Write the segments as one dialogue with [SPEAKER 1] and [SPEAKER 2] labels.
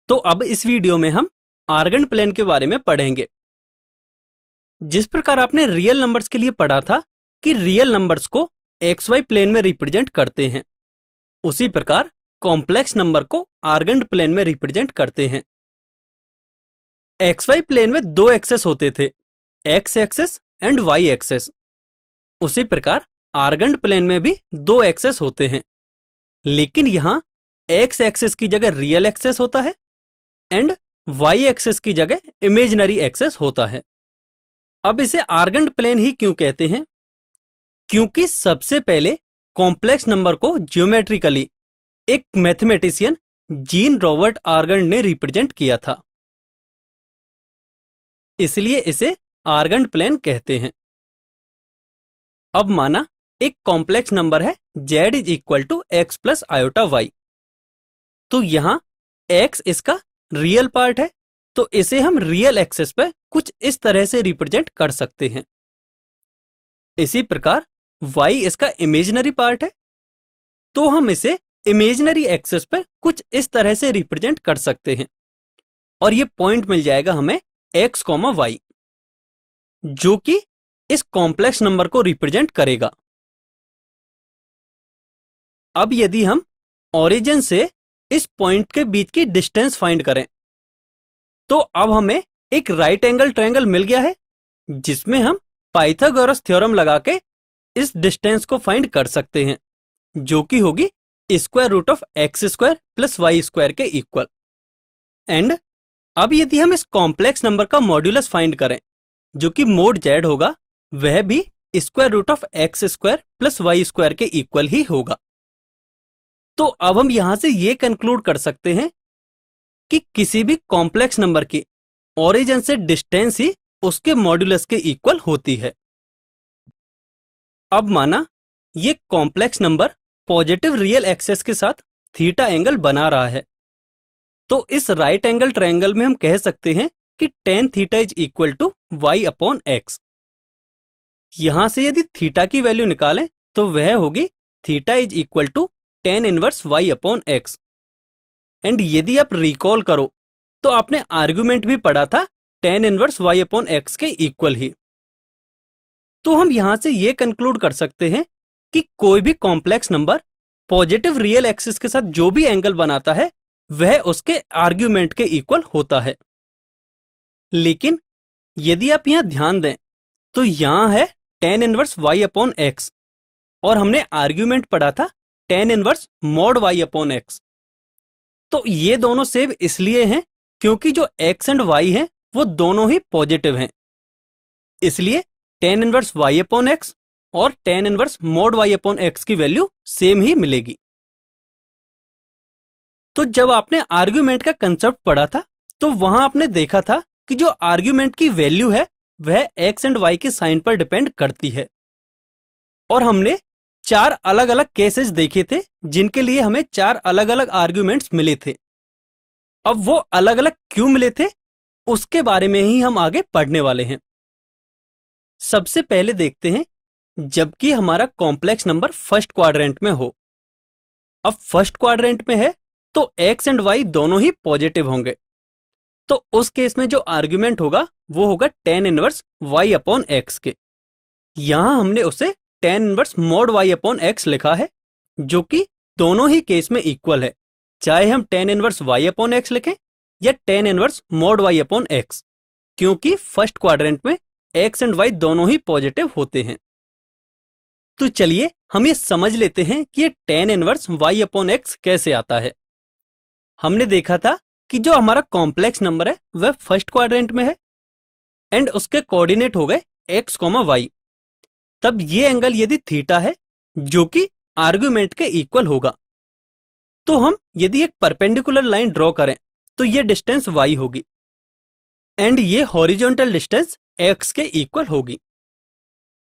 [SPEAKER 1] तो अब इस वीडियो में हम आर्गन प्लेन के बारे में पढ़ेंगे। जिस प्रकार आपने रियल नंबर्स के लिए पढ़ा था कि रियल नंबर्स को एक्स वाई प्लेन में रिप्रेजेंट करते हैं, उसी प्रकार कॉम्प्लेक्स नंबर को आर्गन प्लेन में रिप्रेजेंट करते हैं। एक्स वाई प्लेन में दो एक्सेस होते थे, x axis and y axis. उसी प्रकार आर्गन प्लेन में भी दो एक्सेस होते हैं, लेकिन यहां एक्स एक्सेस की जगह रियल एक्सेस होता है एंड वाई एक्सेस की जगह इमेजिनरी एक्सेस होता है। अब इसे आर्गन प्लेन ही क्यों कहते हैं? क्योंकि सबसे पहले कॉम्प्लेक्स नंबर को ज्योमेट्रिकली एक मैथमेटिशियन जीन रॉबर्ट आर्गन ने रिप्रेजेंट किया था, इसलिए इसे आर्गन प्लेन कहते हैं। अब माना एक कॉम्प्लेक्स नंबर है z is equal to x plus iota y, तो यहां x इसका रियल पार्ट है, तो इसे हम रियल एक्सेस पे कुछ इस तरह से रिप्रेजेंट कर सकते हैं। इसी प्रकार y इसका इमेजिनरी पार्ट है, तो हम इसे इमेजिनरी एक्सेस पे कुछ इस तरह से रिप्रेजेंट कर सकते हैं, और ये पॉइंट मिल जाएगा हमें x, y, जो कि इस कॉम्प्लेक्स नंबर को रिप्रेजेंट करेगा। अब यदि हम ओरिजिन से इस पॉइंट के बीच की डिस्टेंस फाइंड करें, तो अब हमें एक राइट एंगल ट्रायंगल मिल गया है, जिसमें हम पाइथागोरस थ्योरम लगा के इस डिस्टेंस को फाइंड कर सकते हैं, जो कि होगी square root of x square plus y square के इक्वल। एंड अब यदि हम इस कॉम्प्लेक्स नंबर का मॉड्यूलस फाइंड करें, जो कि मोड जेड होगा, वह भी square root of x square plus y square के इक्वल ही होगा। तो अब हम यहां से ये कंक्लूड कर सकते हैं कि किसी भी कॉम्प्लेक्स नंबर की ओरिजिन से डिस्टेंस ही उसके मॉड्यूलस के इक्वल होती है। अब माना ये complex number positive real access के साथ थीटा एंगल बना रहा है, तो इस राइट एंगल ट्रायंगल में हम कह सकते हैं कि tan theta is equal to y upon x. यहां से यदि थीटा की वैल्यू निकालें तो वह होगी theta is equal to tan inverse y upon x. And यदि आप रिकॉल करो तो आपने आर्गुमेंट भी पढ़ा था tan inverse y upon x के इक्वल ही। तो हम यहां से ये कंक्लूड कर सकते हैं कि कोई भी complex number positive real axis के साथ जो भी एंगल बनाता है, वह उसके आर्गुमेंट के इक्वल होता है। लेकिन यदि आप यहां ध्यान दें तो यहां है tan inverse y upon x, और हमने आर्गुमेंट पढ़ा था tan inverse mod y upon x. तो ये दोनों सेम इसलिए हैं क्योंकि जो x एंड y हैं वो दोनों ही पॉजिटिव हैं, इसलिए tan inverse y upon x और tan inverse mod y upon x की वैल्यू सेम ही मिलेगी। तो जब आपने आर्गुमेंट का कंसेप्ट पढ़ा था, तो वहां आपने देखा था कि जो आर्गुमेंट की वैल्यू है वह x एंड y के साइन पर डिपेंड करती है, और हमने चार अलग अलग केसेस देखे थे जिनके लिए हमें चार अलग अलग आर्गुमेंट्स मिले थे। अब वो अलग अलग क्यों मिले थे, उसके बारे में ही हम आगे पढ़ने वाले हैं। सबसे पहले देखते हैं, जबकि हमारा कॉम्प्लेक्स नंबर फर्स्ट क्वाड्रेंट में हो। अब फर्स्ट क्वाड्रेंट में है तो x एंड y दोनों ही पॉजिटिव होंगे, तो उस केस में जो आर्गुमेंट होगा वो होगा tan inverse y upon x के। यहां हमने उसे tan inverse mod y upon x लिखा है, जो कि दोनों ही केस में इक्वल है, चाहे हम tan inverse y upon x लिखें या tan inverse mod y upon x, क्योंकि फर्स्ट क्वाड्रेंट में x एंड y दोनों ही पॉजिटिव होते हैं। तो चलिए हम ये समझ लेते हैं कि ये tan inverse y upon x कैसे आता है। हमने देखा था कि जो हमारा कॉम्प्लेक्स नंबर है वह फर्स्ट क्वाड्रेंट में है एंड उसके कोऑर्डिनेट हो गए x, y। तब ये एंगल यदि थीटा है, जो कि आर्गुमेंट के इक्वल होगा, तो हम यदि एक परपेंडिकुलर लाइन ड्रॉ करें तो ये डिस्टेंस y होगी एंड ये हॉरिजॉन्टल डिस्टेंस x के इक्वल होगी।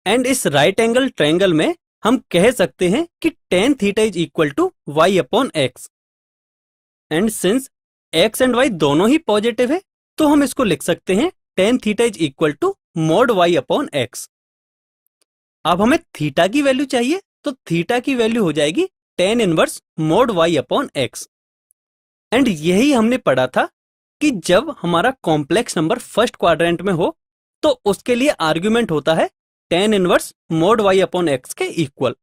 [SPEAKER 1] एंड इस राइट एंगल ट्रायंगल में हम कह सकते हैं कि tan theta is equal to y upon x. And since x and y दोनों ही पॉजिटिव है, तो हम इसको लिख सकते हैं tan theta is equal to mod y upon x. अब हमें थीटा की वैल्यू चाहिए, तो थीटा की वैल्यू हो जाएगी tan inverse mod y upon x. And यही हमने पढ़ा था कि जब हमारा कॉम्प्लेक्स नंबर फर्स्ट क्वाड्रेंट में हो तो उसके लिए आर्ग्यूमेंट होता है tan inverse mod y upon x के इक्वल।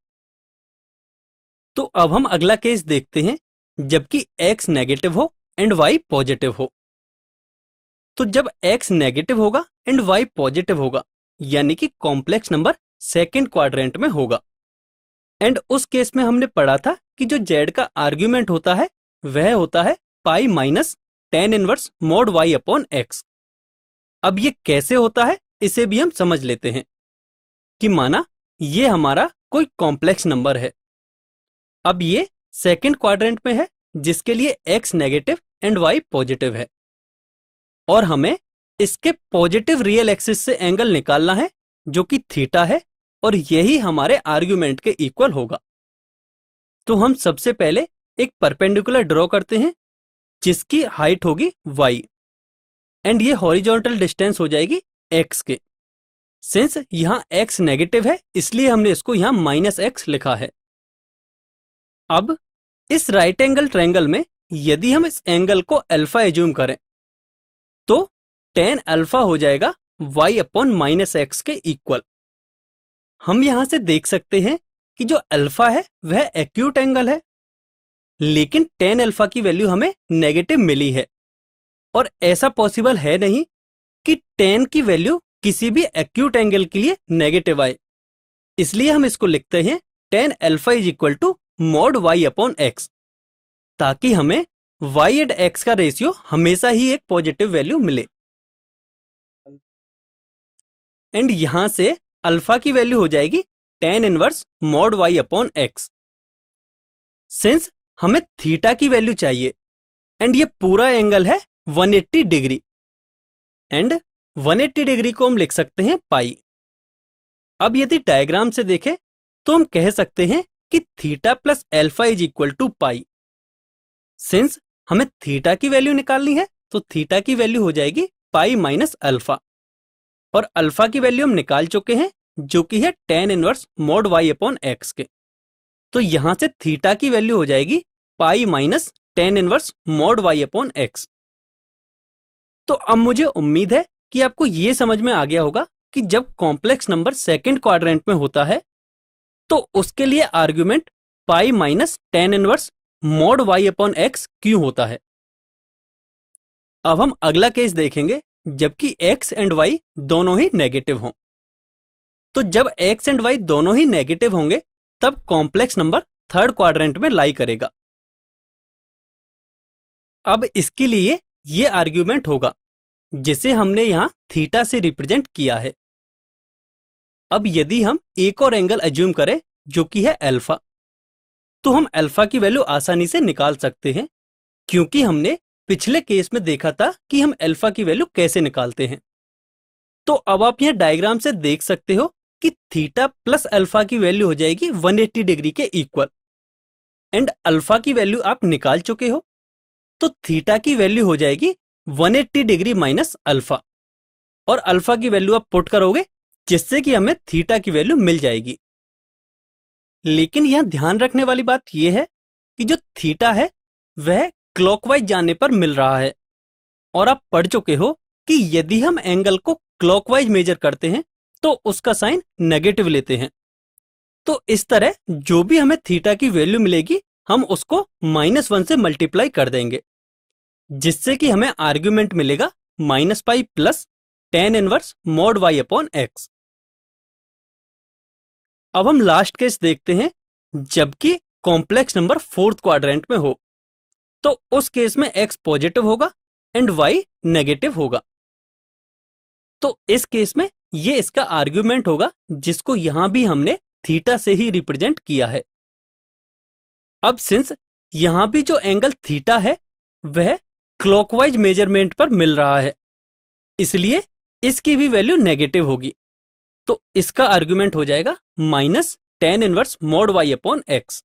[SPEAKER 1] तो अब हम अगला केस देखते हैं जबकि x नेगेटिव हो एंड y पॉजिटिव हो। तो जब x नेगेटिव होगा एंड y पॉजिटिव होगा यानी कि कॉम्प्लेक्स नंबर सेकेंड क्वाड्रेंट में होगा। एंड उस केस में हमने पढ़ा था कि जो z का आर्ग्यूमेंट होता है वह होता है pi minus tan inverse mod y upon x। अब ये कैसे होता है इसे भी हम समझ लेते हैं कि माना ये हमारा कोई कॉम्प्लेक्स नंबर है। अब ये सेकेंड क्वाड्रेंट में है जिसके लिए x negative and y positive है और हमें इसके पॉजिटिव रियल एक्सिस से एंगल निकालना है जो कि थीटा है और यही हमारे आर्ग्यूमेंट के इक्वल होगा। तो हम सबसे पहले एक परपेंडिकुलर ड्रॉ करते हैं जिसकी हाइट होगी y एंड ये हॉरिजॉन्टल डिस्टेंस हो जाएगी x के। सिंस यहां x नेगेटिव है इसलिए हमने इसको यहां माइनस x लिखा है। अब इस राइट एंगल ट्रायंगल में यदि हम इस एंगल को अल्फा एज्यूम करें तो tan अल्फा हो जाएगा y अपॉन माइनस एक्स के इक्वल। हम यहां से देख सकते हैं कि जो अल्फा है वह एक्यूट एंगल है लेकिन tan अल्फा की वैल्यू हमें नेगेटिव मिली है और ऐसा पॉसिबल है नहीं कि tan की वैल्यू किसी भी एक्यूट एंगल के लिए नेगेटिव आए, इसलिए हम इसको लिखते हैं tan alpha is equal to mod y upon x ताकि हमें y एंड x का रेशियो हमेशा ही एक पॉजिटिव वैल्यू मिले। एंड यहां से अल्फा की वैल्यू हो जाएगी tan inverse mod y upon x। Since हमें थीटा की वैल्यू चाहिए एंड ये पूरा एंगल है 180 डिग्री एंड 180 डिग्री को हम लिख सकते हैं पाई। अब यदि डायग्राम से देखें तो हम कह सकते हैं कि theta plus alpha is equal to pi. Since हमें थीटा की वैल्यू निकालनी है तो थीटा की वैल्यू हो जाएगी पाई माइनस अल्फा और अल्फा की वैल्यू हम निकाल चुके हैं जो कि है tan inverse mod y upon x के। तो यहां से थीटा की वैल्यू हो जाएगी pi minus tan inverse mod y upon x। तो अब मुझे उम्मीद है कि आपको यह समझ में आ गया होगा कि जब कॉम्प्लेक्स नंबर सेकेंड क्वाड्रेंट में होता है तो उसके लिए argument pi minus tan inverse mod y upon x क्यों होता है। अब हम अगला केस देखेंगे जबकि x एंड y दोनों ही नेगेटिव हों। तो जब x एंड y दोनों ही नेगेटिव होंगे तब कॉम्प्लेक्स नंबर थर्ड क्वाड्रेंट में लाई करेगा। अब इसके लिए ये आर्ग्यूमेंट होगा जिसे हमने यहां थीटा से रिप्रेजेंट किया है। अब यदि हम एक और एंगल एज्यूम करें जो कि है अल्फा तो हम अल्फा की वैल्यू आसानी से निकाल सकते हैं क्योंकि हमने पिछले केस में देखा था कि हम अल्फा की वैल्यू कैसे निकालते हैं। तो अब आप यहां डायग्राम से देख सकते हो कि थीटा प्लस अल्फा की वैल्यू हो जाएगी 180 डिग्री के इक्वल एंड अल्फा की वैल्यू आप निकाल चुके हो तो थीटा की वैल्यू हो जाएगी 180 डिग्री माइनस अल्फा और अल्फा की वैल्यू आप पुट करोगे जिससे कि हमें थीटा की वैल्यू मिल जाएगी। लेकिन यहां ध्यान रखने वाली बात यह है कि जो थीटा है वह क्लॉकवाइज जाने पर मिल रहा है और आप पढ़ चुके हो कि यदि हम एंगल को क्लॉकवाइज मेजर करते हैं तो उसका साइन नेगेटिव लेते हैं। तो इस तरह जो भी हमें थीटा की वैल्यू मिलेगी हम उसको -1 से मल्टीप्लाई कर देंगे जिससे कि हमें आर्ग्यूमेंट मिलेगा minus pi plus tan inverse mod y upon x। अब हम लास्ट केस देखते हैं जबकि कॉम्प्लेक्स नंबर फोर्थ क्वाड्रेंट में हो तो उस केस में x पॉजिटिव होगा एंड y नेगेटिव होगा। तो इस केस में ये इसका आर्ग्यूमेंट होगा जिसको यहां भी हमने थीटा से ही रिप्रेजेंट किया है। अब सिंस यहां भी जो एंगल थीटा है वह क्लॉकवाइज मेजरमेंट पर मिल रहा है इसलिए इसकी भी वैल्यू नेगेटिव होगी तो इसका आर्ग्यूमेंट हो जाएगा minus tan inverse mod y upon x।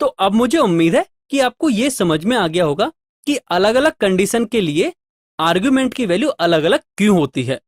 [SPEAKER 1] तो अब मुझे उम्मीद है कि आपको यह समझ में आ गया होगा कि अलग अलग कंडीशन के लिए आर्ग्यूमेंट की वैल्यू अलग अलग क्यों होती है।